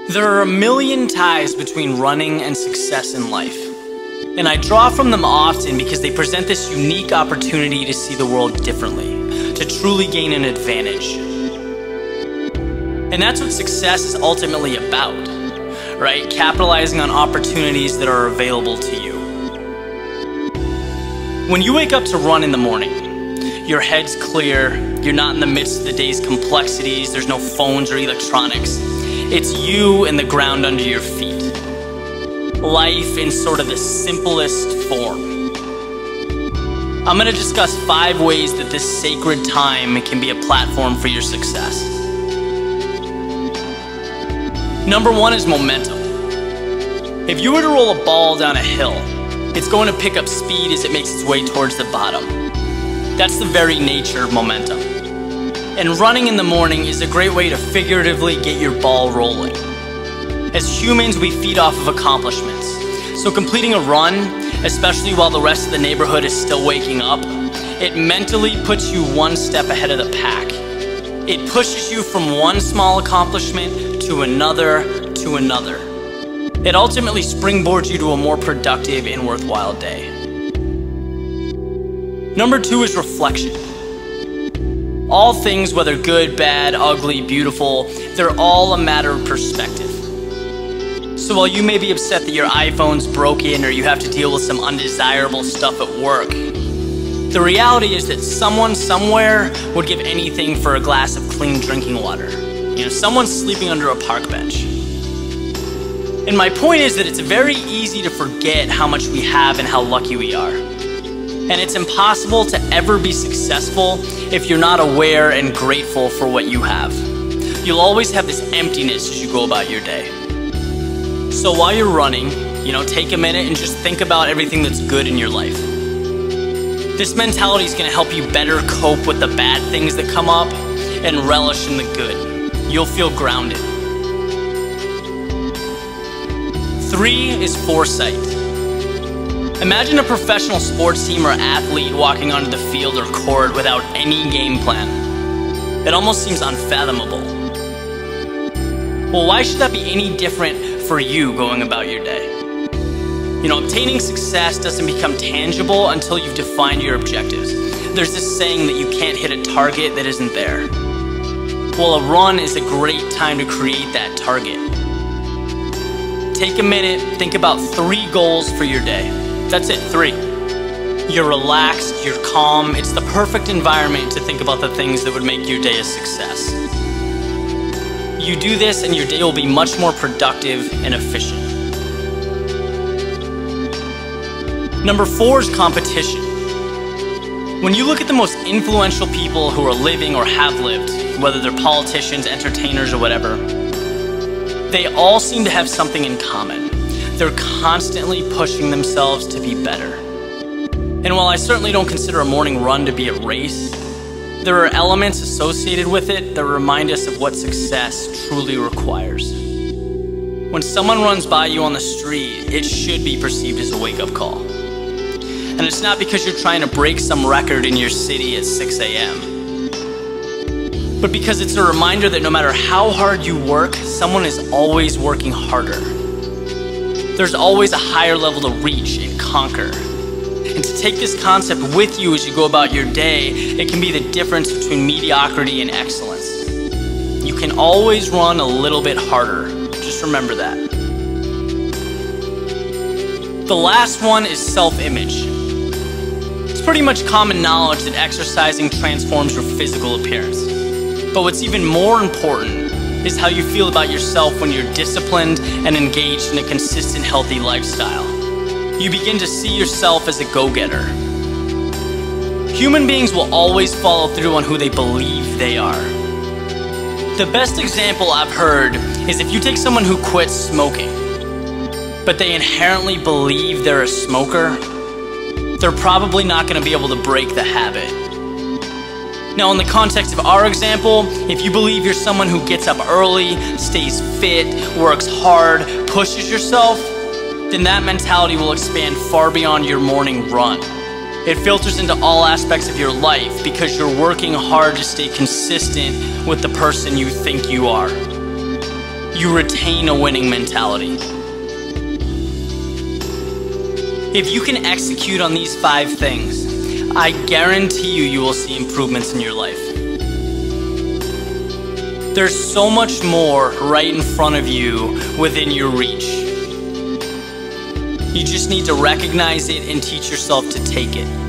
There are a million ties between running and success in life, and I draw from them often because they present this unique opportunity to see the world differently, to truly gain an advantage. And that's what success is ultimately about, right? Capitalizing on opportunities that are available to you. When you wake up to run in the morning, your head's clear, you're not in the midst of the day's complexities, there's no phones or electronics. It's you and the ground under your feet. Life in sort of the simplest form. I'm going to discuss 5 ways that this sacred time can be a platform for your success. Number 1 is momentum. If you were to roll a ball down a hill, it's going to pick up speed as it makes its way towards the bottom. That's the very nature of momentum. And running in the morning is a great way to figuratively get your ball rolling. As humans, we feed off of accomplishments. So completing a run, especially while the rest of the neighborhood is still waking up, it mentally puts you one step ahead of the pack. It pushes you from one small accomplishment to another to another. It ultimately springboards you to a more productive and worthwhile day. Number 2 is reflection. All things, whether good, bad, ugly, beautiful, they're all a matter of perspective. So while you may be upset that your iPhone's broken or you have to deal with some undesirable stuff at work, the reality is that someone somewhere would give anything for a glass of clean drinking water. You know, someone's sleeping under a park bench. And my point is that it's very easy to forget how much we have and how lucky we are. And it's impossible to ever be successful if you're not aware and grateful for what you have. You'll always have this emptiness as you go about your day. So while you're running, take a minute and just think about everything that's good in your life. This mentality is going to help you better cope with the bad things that come up and relish in the good. You'll feel grounded. 3 is foresight. Imagine a professional sports team or athlete walking onto the field or court without any game plan. It almost seems unfathomable. Well, why should that be any different for you going about your day? Obtaining success doesn't become tangible until you've defined your objectives. There's this saying that you can't hit a target that isn't there. Well, a run is a great time to create that target. Take a minute, think about 3 goals for your day. That's it, 3. You're relaxed, you're calm, it's the perfect environment to think about the things that would make your day a success. You do this and your day will be much more productive and efficient. Number 4 is competition. When you look at the most influential people who are living or have lived, whether they're politicians, entertainers, or whatever, they all seem to have something in common. They're constantly pushing themselves to be better. And while I certainly don't consider a morning run to be a race, there are elements associated with it that remind us of what success truly requires. When someone runs by you on the street, it should be perceived as a wake-up call. And it's not because you're trying to break some record in your city at 6 a.m., but because it's a reminder that no matter how hard you work, someone is always working harder. There's always a higher level to reach and conquer. And to take this concept with you as you go about your day, it can be the difference between mediocrity and excellence. You can always run a little bit harder. Just remember that. The last one is self-image. It's pretty much common knowledge that exercising transforms your physical appearance. But what's even more important is how you feel about yourself when you're disciplined and engaged in a consistent, healthy lifestyle. You begin to see yourself as a go-getter. Human beings will always follow through on who they believe they are. The best example I've heard is if you take someone who quits smoking, but they inherently believe they're a smoker, they're probably not going to be able to break the habit. Now, in the context of our example, if you believe you're someone who gets up early, stays fit, works hard, pushes yourself, then that mentality will expand far beyond your morning run. It filters into all aspects of your life because you're working hard to stay consistent with the person you think you are. you retain a winning mentality. If you can execute on these 5 things, I guarantee you will see improvements in your life. There's so much more right in front of you within your reach. You just need to recognize it and teach yourself to take it.